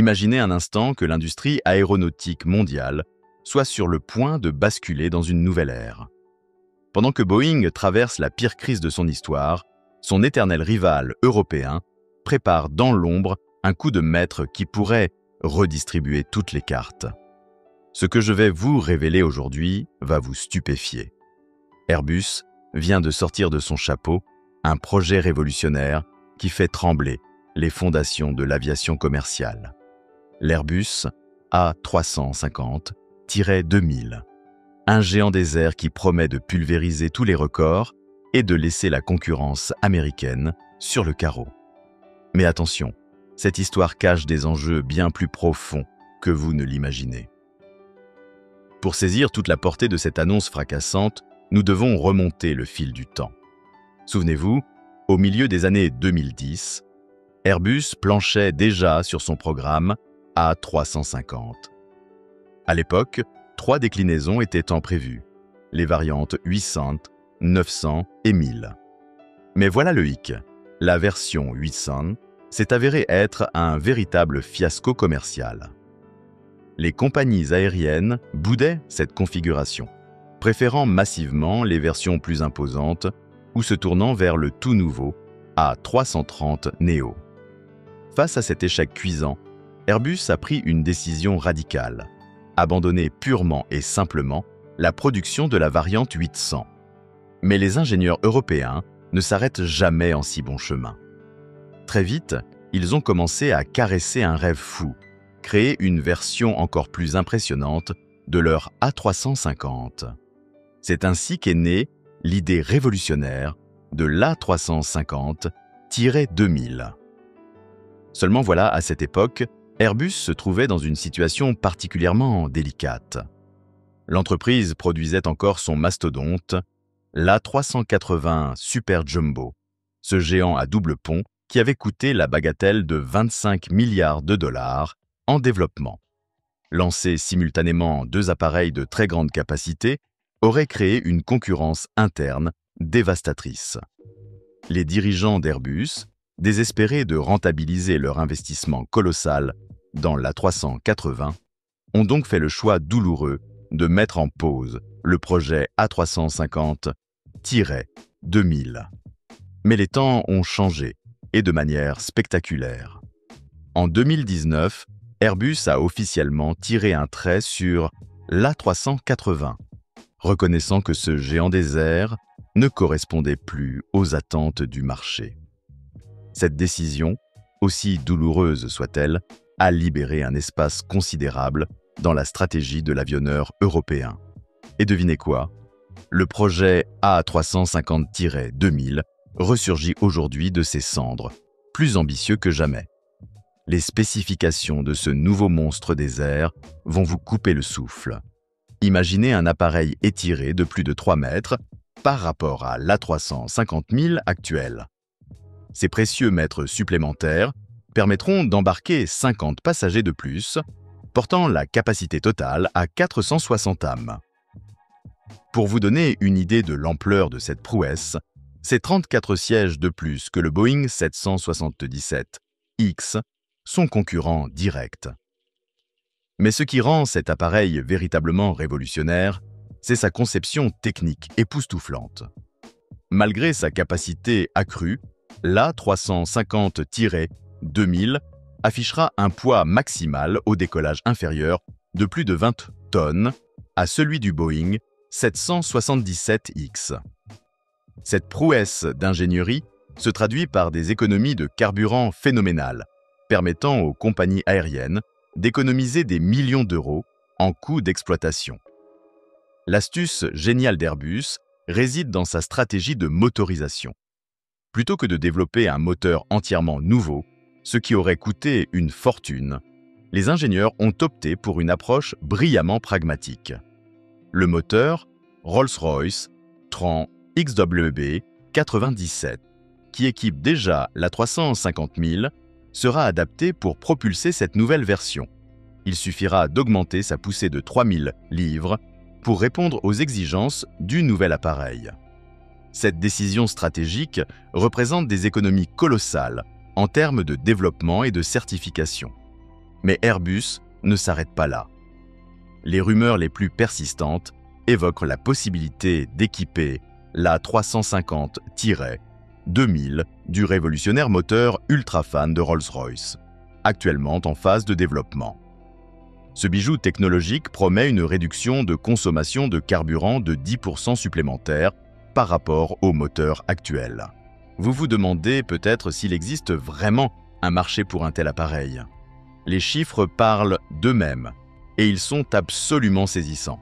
Imaginez un instant que l'industrie aéronautique mondiale soit sur le point de basculer dans une nouvelle ère. Pendant que Boeing traverse la pire crise de son histoire, son éternel rival européen prépare dans l'ombre un coup de maître qui pourrait redistribuer toutes les cartes. Ce que je vais vous révéler aujourd'hui va vous stupéfier. Airbus vient de sortir de son chapeau un projet révolutionnaire qui fait trembler les fondations de l'aviation commerciale. L'Airbus A350-2000, un géant des airs qui promet de pulvériser tous les records et de laisser la concurrence américaine sur le carreau. Mais attention, cette histoire cache des enjeux bien plus profonds que vous ne l'imaginez. Pour saisir toute la portée de cette annonce fracassante, nous devons remonter le fil du temps. Souvenez-vous, au milieu des années 2010, Airbus planchait déjà sur son programme A350. À l'époque, 3 déclinaisons étaient en prévu, les variantes 800, 900 et 1000. Mais voilà le hic, la version 800 s'est avérée être un véritable fiasco commercial. Les compagnies aériennes boudaient cette configuration, préférant massivement les versions plus imposantes ou se tournant vers le tout nouveau A330 Neo. Face à cet échec cuisant, Airbus a pris une décision radicale, abandonner purement et simplement la production de la variante 800. Mais les ingénieurs européens ne s'arrêtent jamais en si bon chemin. Très vite, ils ont commencé à caresser un rêve fou, créer une version encore plus impressionnante de leur A350. C'est ainsi qu'est née l'idée révolutionnaire de l'A350-2000. Seulement voilà, à cette époque, Airbus se trouvait dans une situation particulièrement délicate. L'entreprise produisait encore son mastodonte, l'A380 Super Jumbo, ce géant à double pont qui avait coûté la bagatelle de 25 milliards de dollars en développement. Lancer simultanément 2 appareils de très grande capacité aurait créé une concurrence interne dévastatrice. Les dirigeants d'Airbus, désespérés de rentabiliser leur investissement colossal dans l'A380, ont donc fait le choix douloureux de mettre en pause le projet A350-2000. Mais les temps ont changé, et de manière spectaculaire. En 2019, Airbus a officiellement tiré un trait sur l'A380, reconnaissant que ce géant des airs ne correspondait plus aux attentes du marché. Cette décision, aussi douloureuse soit-elle, a libéré un espace considérable dans la stratégie de l'avionneur européen. Et devinez quoi? Le projet A350-2000 ressurgit aujourd'hui de ses cendres, plus ambitieux que jamais. Les spécifications de ce nouveau monstre des airs vont vous couper le souffle. Imaginez un appareil étiré de plus de 3 mètres par rapport à l'A350-1000 actuel. Ces précieux mètres supplémentaires permettront d'embarquer 50 passagers de plus, portant la capacité totale à 460 âmes. Pour vous donner une idée de l'ampleur de cette prouesse, c'est 34 sièges de plus que le Boeing 777X, son concurrent direct. Mais ce qui rend cet appareil véritablement révolutionnaire, c'est sa conception technique époustouflante. Malgré sa capacité accrue, l'A350-2000 affichera un poids maximal au décollage inférieur de plus de 20 tonnes à celui du Boeing 777X. Cette prouesse d'ingénierie se traduit par des économies de carburant phénoménales, permettant aux compagnies aériennes d'économiser des millions d'euros en coûts d'exploitation. L'astuce géniale d'Airbus réside dans sa stratégie de motorisation. Plutôt que de développer un moteur entièrement nouveau, ce qui aurait coûté une fortune, les ingénieurs ont opté pour une approche brillamment pragmatique. Le moteur Rolls-Royce Tran XWB 97, qui équipe déjà l'A350-1000, sera adapté pour propulser cette nouvelle version. Il suffira d'augmenter sa poussée de 3000 livres pour répondre aux exigences du nouvel appareil. Cette décision stratégique représente des économies colossales en termes de développement et de certification. Mais Airbus ne s'arrête pas là. Les rumeurs les plus persistantes évoquent la possibilité d'équiper l'A350-2000 du révolutionnaire moteur Ultrafan de Rolls-Royce, actuellement en phase de développement. Ce bijou technologique promet une réduction de consommation de carburant de 10% supplémentaire par rapport au moteur actuel. Vous vous demandez peut-être s'il existe vraiment un marché pour un tel appareil. Les chiffres parlent d'eux-mêmes et ils sont absolument saisissants.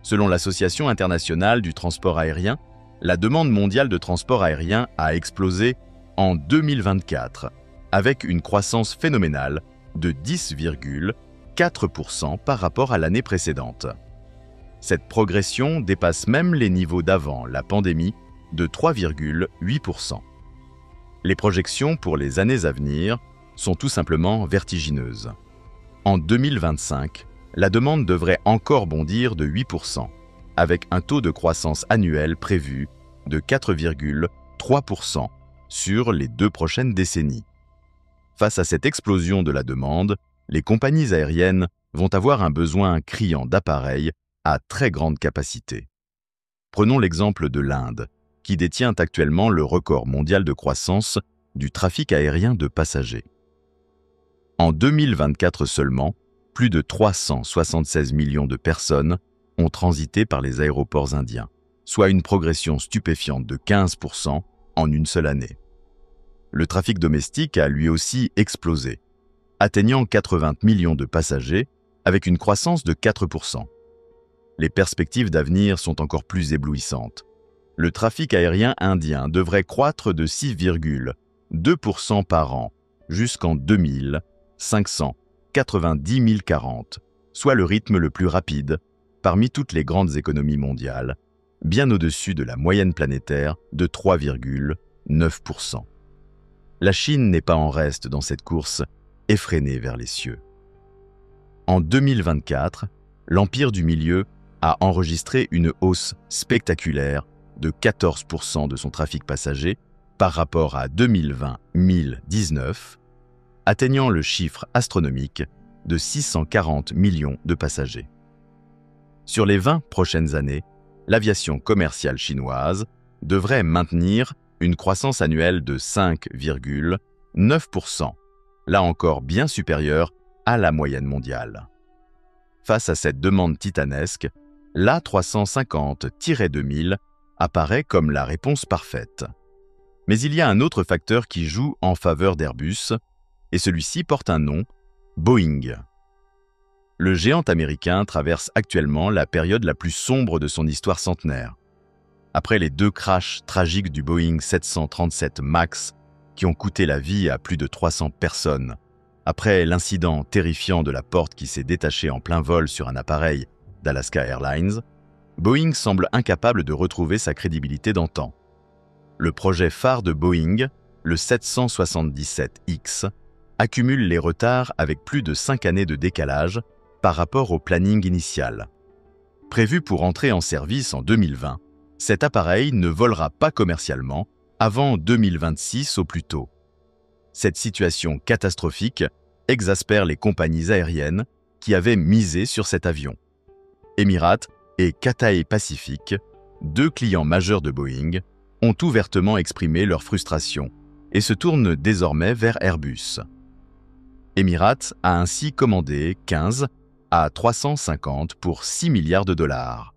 Selon l'Association internationale du transport aérien, la demande mondiale de transport aérien a explosé en 2024 avec une croissance phénoménale de 10,4% par rapport à l'année précédente. Cette progression dépasse même les niveaux d'avant la pandémie de 3,8%. Les projections pour les années à venir sont tout simplement vertigineuses. En 2025, la demande devrait encore bondir de 8%, avec un taux de croissance annuel prévu de 4,3% sur les 2 prochaines décennies. Face à cette explosion de la demande, les compagnies aériennes vont avoir un besoin criant d'appareils à très grande capacité. Prenons l'exemple de l'Inde, qui détient actuellement le record mondial de croissance du trafic aérien de passagers. En 2024 seulement, plus de 376 millions de personnes ont transité par les aéroports indiens, soit une progression stupéfiante de 15% en une seule année. Le trafic domestique a lui aussi explosé, atteignant 80 millions de passagers avec une croissance de 4%. Les perspectives d'avenir sont encore plus éblouissantes. Le trafic aérien indien devrait croître de 6,2% par an jusqu'en 2590 040, soit le rythme le plus rapide parmi toutes les grandes économies mondiales, bien au-dessus de la moyenne planétaire de 3,9%. La Chine n'est pas en reste dans cette course effrénée vers les cieux. En 2024, l'Empire du Milieu a enregistré une hausse spectaculaire de 14% de son trafic passager par rapport à 2020-2019, atteignant le chiffre astronomique de 640 millions de passagers. Sur les 20 prochaines années, l'aviation commerciale chinoise devrait maintenir une croissance annuelle de 5,9%, là encore bien supérieure à la moyenne mondiale. Face à cette demande titanesque, l'A350-2000 apparaît comme la réponse parfaite. Mais il y a un autre facteur qui joue en faveur d'Airbus, et celui-ci porte un nom, Boeing. Le géant américain traverse actuellement la période la plus sombre de son histoire centenaire. Après les 2 crashs tragiques du Boeing 737 MAX qui ont coûté la vie à plus de 300 personnes, après l'incident terrifiant de la porte qui s'est détachée en plein vol sur un appareil d'Alaska Airlines, Boeing semble incapable de retrouver sa crédibilité d'antan. Le projet phare de Boeing, le 777X, accumule les retards avec plus de 5 années de décalage par rapport au planning initial. Prévu pour entrer en service en 2020, cet appareil ne volera pas commercialement avant 2026 au plus tôt. Cette situation catastrophique exaspère les compagnies aériennes qui avaient misé sur cet avion. Emirates et Cathay Pacific, 2 clients majeurs de Boeing, ont ouvertement exprimé leur frustration et se tournent désormais vers Airbus. Emirates a ainsi commandé 15 à 350 pour 6 milliards de dollars,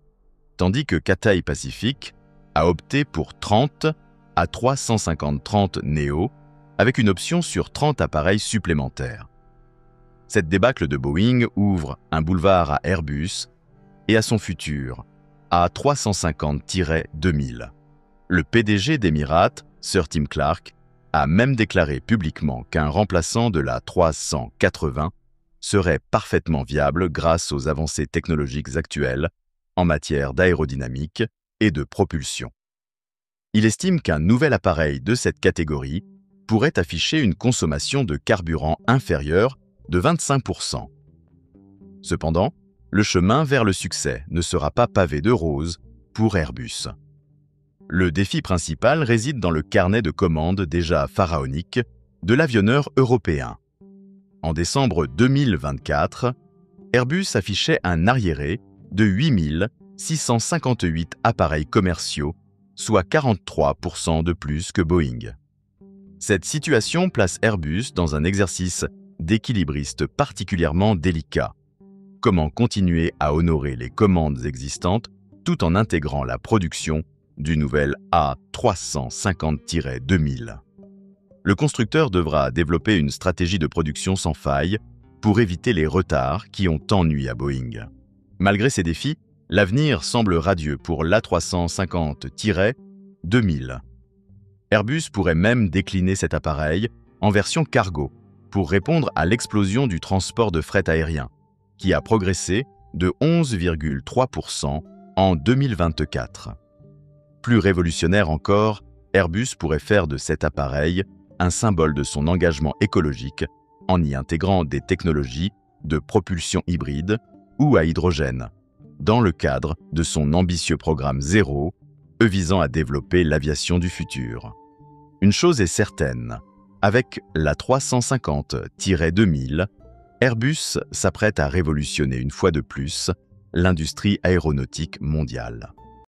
tandis que Cathay Pacific a opté pour 30 à 350 Neo avec une option sur 30 appareils supplémentaires. Cette débâcle de Boeing ouvre un boulevard à Airbus et à son futur, A350-2000. Le PDG d'Emirates, Sir Tim Clark, a même déclaré publiquement qu'un remplaçant de la 380 serait parfaitement viable grâce aux avancées technologiques actuelles en matière d'aérodynamique et de propulsion. Il estime qu'un nouvel appareil de cette catégorie pourrait afficher une consommation de carburant inférieure de 25%. Cependant, le chemin vers le succès ne sera pas pavé de roses pour Airbus. Le défi principal réside dans le carnet de commandes déjà pharaonique de l'avionneur européen. En décembre 2024, Airbus affichait un arriéré de 8 658 appareils commerciaux, soit 43% de plus que Boeing. Cette situation place Airbus dans un exercice d'équilibriste particulièrement délicat. Comment continuer à honorer les commandes existantes tout en intégrant la production du nouvel A350-2000. Le constructeur devra développer une stratégie de production sans faille pour éviter les retards qui ont tant nui à Boeing. Malgré ces défis, l'avenir semble radieux pour l'A350-2000. Airbus pourrait même décliner cet appareil en version cargo pour répondre à l'explosion du transport de fret aérien, qui a progressé de 11,3% en 2024. Plus révolutionnaire encore, Airbus pourrait faire de cet appareil un symbole de son engagement écologique en y intégrant des technologies de propulsion hybride ou à hydrogène, dans le cadre de son ambitieux programme Zéro, visant à développer l'aviation du futur. Une chose est certaine, avec l'A350-2000, Airbus s'apprête à révolutionner une fois de plus l'industrie aéronautique mondiale.